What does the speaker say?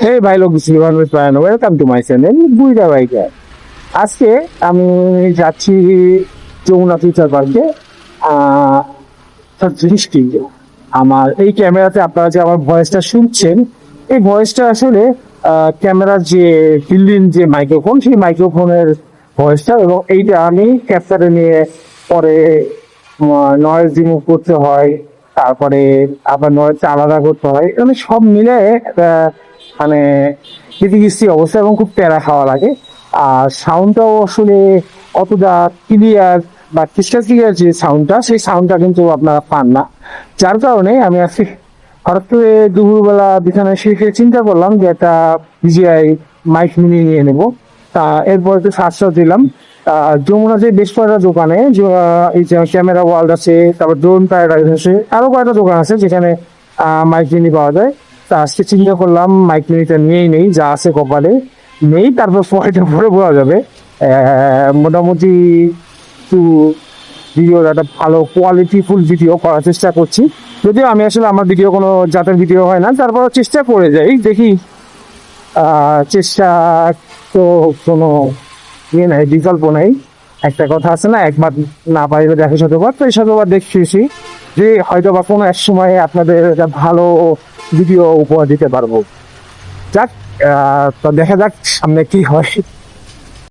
হে ভাই লোক welcome to my channel বুইরা বাইকার। আজকে আমি যাচ্ছি যমুনা ফিউচার পার্কে। জিনিস কি, আমার এই ক্যামেরাতে আপনারা যে আমার ভয়েসটা শুনছেন, এই ভয়েসটা আসলে ক্যামেরার যে বিল্ডিং যে মাইক্রোফোন, সেই মাইক্রোফোনের ভয়েসটা, এবং এইটা আমি ক্যাপচারে নিয়ে পরে নয়েজ রিমুভ করতে হয়, তারপরে আবার নয়েজটা আলাদা করতে হয়, মানে সব মিলে মানে কিস্তি অবস্থা, এবং খুব প্যারা খাওয়া লাগে। আর সাউন্ডটাও আসলে অতটা ক্লিয়ার বা ক্রিস্টাল ক্লিয়ার যে সাউন্ডটা, সেই সাউন্ডটা কিন্তু আপনারা পান না। যার কারণে আমি আজকে হঠাৎ করে দুপুরবেলা বিছানায় শুয়ে চিন্তা করলাম যে একটা বিজিআই মাইক মিনি নিয়ে নেবো। তা এরপর একটু সার্চটা দিলাম। যমুনা যে বেশ কয়েকটা দোকানে এই যে ক্যামেরা ওয়ার্ল্ড আছে, তারপর ড্রোন প্যারাডাইস আছে, আরো কয়েকটা দোকান আছে যেখানে মাইক মিনি পাওয়া যায়। তা আজকে চিন্তা করলাম মাইক মিনিটা নিয়েই নেই, যা আছে কপালে নেই, তারপর পয়টা ভরে বোঝা যাবে। মোটামুটি একটু ভিডিও, একটা ভালো কোয়ালিটিফুল ভিডিও করার চেষ্টা করছি। যদিও আমি আসলে আমার ভিডিও কোনো জাতের ভিডিও হয় না, তারপর চেষ্টা করে যাই, দেখি। চেষ্টা তো কোনো ইয়ে নাই, বিকল্প নাই। একটা কথা আছে না, একবার না পারিলে দেখো শতবার, তো এই শতবার দেখছি যে হয়তো বা কোনো এক সময় আপনাদের একটা ভালো ভিডিও উপহার দিতে পারবো। যাক, তো দেখা যাক সামনে কি হয়।